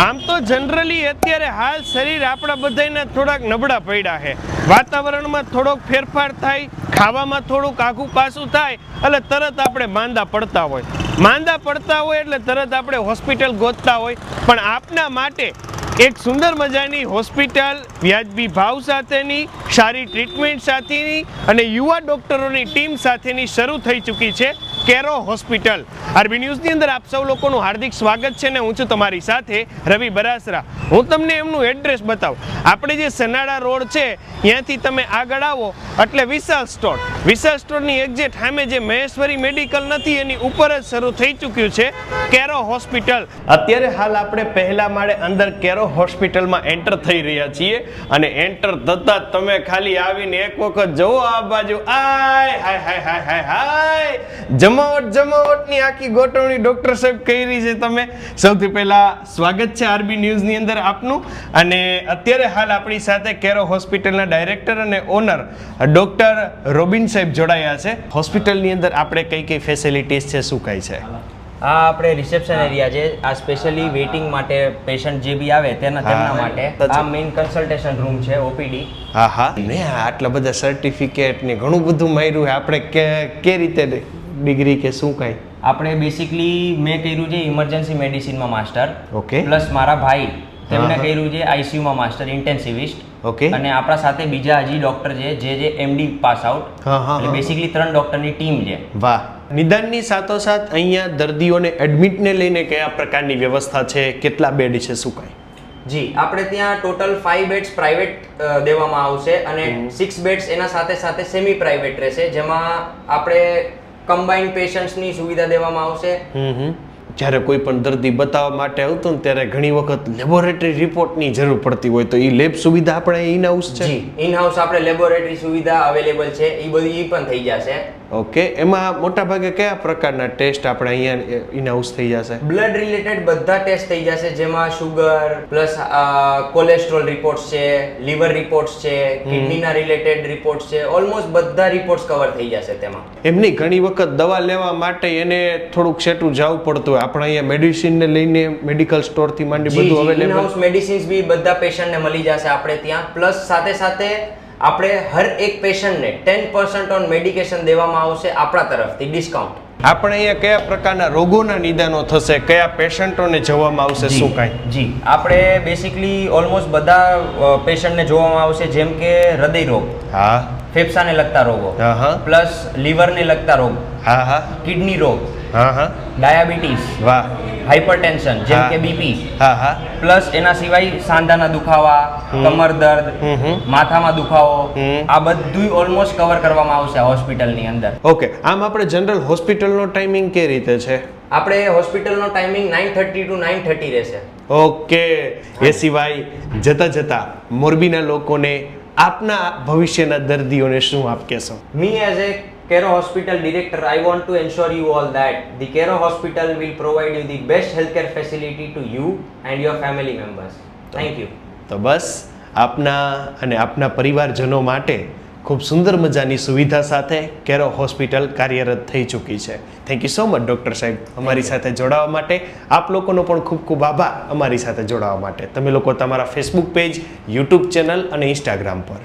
આમ તો જનરલી અત્યારે હાલ શરીર આપણા બધાના થોડાક નબળા પડ્યા છે. વાતાવરણમાં થોડોક ફેરફાર થાય, ખાવામાં થોડુંક આઘું પાછું થાય એટલે તરત આપણે માંદા પડતા હોય એટલે તરત આપણે હોસ્પિટલ ગોતતા હોય. પણ આપના માટે એક સુંદર મજાની હોસ્પિટલ, વ્યાજબી ભાવ સાથેની, સારી ટ્રીટમેન્ટ સાથેની અને યુવા ડોક્ટરોની ટીમ સાથેની શરૂ થઈ ચૂકી છે કેરો હોસ્પિટલ. આરબી ન્યૂઝની અંદર આપ સૌ લોકોનું હાર્દિક સ્વાગત છે ને હું છું તમારી સાથે રવિ બરાસરા. હું તમને એમનું એડ્રેસ બતાવું. આપણે જે સનાડા રોડ છે ત્યાંથી તમે આગળ આવો એટલે વિશાલ સ્ટોરની એક્ઝેક્ટ સામે જે મહેશ્વરી મેડિકલ નથી એની ઉપર જ શરૂ થઈ ચૂક્યું છે કેરો હોસ્પિટલ. અત્યારે હાલ આપણે પહેલા માળે અંદર કેરો હોસ્પિટલમાં એન્ટર થઈ રહ્યા છીએ અને એન્ટર થતા તમે ખાલી આવીને એક વખત જુઓ આ બાજુ. આય હાય હાય હાય હાય હાય, જમાવટની આખી ગોઠવણી ડોક્ટર સાહેબ કરી છે. તમે સૌથી પહેલા સ્વાગત છે આરબી ન્યૂઝની અંદર આપનું. અને અત્યારે હાલ આપણી સાથે કેરો હોસ્પિટલના ડાયરેક્ટર અને ઓનર ડોક્ટર રોબિન સાહેબ જોડાયા છે. હોસ્પિટલની અંદર આપણે કઈ કઈ ફેસિલિટીઝ છે, શું કઈ છે? આ આપણે રિસેપ્શન એરિયા છે. આ સ્પેશિયલી વેઇટિંગ માટે પેશન્ટ જે બી આવે તેમના માટે આ મેઇન કન્સલ્ટેશન રૂમ છે, ઓપીડી. હા હા, ને આટલા બધા સર્ટિફિકેટ ને ઘણું બધું માર્યું. આપણે કે રીતે ડિગ્રી કે શું કઈ? આપણે બેસિકલી મેં કર્યું છે ઇમરજન્સી મેડિસિનમાં માસ્ટર. ઓકે. પ્લસ મારા ભાઈ તેમણે કર્યું છે આઈસીયુમાં માસ્ટર, ઇન્ટેન્સિવિસ્ટ. ઓકે. અને આપણા સાથે બીજા હજી ડોક્ટર છે જે એમડી પાસ આઉટ. એટલે બેસિકલી 3 ડોક્ટરની ટીમ છે. વાહ. નિદાનની સાથોસાથ અહીંયા દર્દીઓને એડમિટને લઈને કયા પ્રકારની વ્યવસ્થા છે, કેટલા બેડ છે, શું કઈ? જી, આપણે ત્યાં ટોટલ 5 બેડ્સ પ્રાઇવેટ દેવામાં આવશે અને 6 બેડ્સ એના સાથે સાથે સેમી પ્રાઇવેટ રહેશે, જેમાં આપણે કમ્બાઇન્ડ પેશન્ટ્સની સુવિધા દેવામાં આવશે. જ્યારે કોઈ પણ દર્દી બતાવવા માટે આવતો ને ત્યારે ઘણી વખત લેબોરેટરી રિપોર્ટની જરૂર પડતી હોય તો એ લેબ સુવિધા આપણે ઇનહાઉસ છે? જી, ઇનહાઉસ આપણે લેબોરેટરી સુવિધા અવેલેબલ છે, એ બધી પણ થઈ જશે. ઓકે. એમાં મોટા ભાગે કયા પ્રકારના ટેસ્ટ આપણે અહીંયા ઇનહાઉસ થઈ જશે? બ્લડ રિલેટેડ બધા ટેસ્ટ થઈ જશે, જેમાં શુગર પ્લસ કોલેસ્ટ્રોલ રિપોર્ટ્સ છે, લીવર રિપોર્ટ્સ છે, કિડનીના રિલેટેડ રિપોર્ટ્સ છે, ઓલમોસ્ટ બધા રિપોર્ટ્સ કવર થઈ જશે તેમાં. એમની ઘણી વખત દવા લેવા માટે એને થોડુંક સેટું જવું પડતું હોય. આપણે અહીંયા મેડિસિનને લઈને મેડિકલ સ્ટોરથી માંડી બધું અવેલેબલ. ઇનહાઉસ મેડિસિન્સ બી બધા પેશન્ટને મળી જશે આપણે ત્યાં. પ્લસ સાથે સાથે આપણે હર એક પેશન્ટને 10% ઓન મેડિકેશન દેવામાં આવશે આપણા તરફથી ડિસ્કાઉન્ટ. આપણે અહીંયા કયા પ્રકારના રોગોના નિદાનો થશે, કયા પેશન્ટોને જોવામાં આવશે, શું કાંઈ? જી, આપણે બેસિકલી ઓલમોસ્ટ બધા પેશન્ટને જોવામાં આવશે, જેમ કે હૃદય રોગ, હા, ફેફસાને લગતા રોગો, હા હા, પ્લસ લીવરને લગતા રોગ, હા હા, કિડની રોગ, હા હા, ડાયાબિટીસ, વાહ, હાઇપરટેન્શન જેમ કે બીપી, હા હા, પ્લસ એના સિવાય સાંધાના દુખાવા, કમર દર્દ, માથામાં દુખાવો, આ બધું ઓલમોસ્ટ કવર કરવામાં આવશે હોસ્પિટલની અંદર. ઓકે. આમ આપણે જનરલ હોસ્પિટલનો ટાઈમિંગ કે રીતે છે? આપણે હોસ્પિટલનો ટાઈમિંગ 9:30 to 9:30 રહેશે. ઓકે. એ સિવાય જતા મોરબીના લોકોને, આપના ભવિષ્યના દર્દીઓને શું આપ કહેશો? મી as a Cairo Hospital Director, I want to ensure you all that the Cairo Hospital will provide you the best healthcare facility to you and your family members. Thank you. તો બસ આપના અને આપના પરિવારજનો માટે ખૂબ સુંદર મજાની સુવિધા સાથે કેરો હોસ્પિટલ કાર્યરત થઈ ચૂકી છે. Thank you so much doctor સાહેબ અમારી સાથે જોડાવા માટે. આપ લોકોનો પણ ખૂબ ખૂબ આભાર અમારી સાથે જોડાવા માટે. તમે લોકો તમારા ફેસબુક પેજ, યુટ્યુબ ચેનલ અને ઇન્સ્ટાગ્રામ પર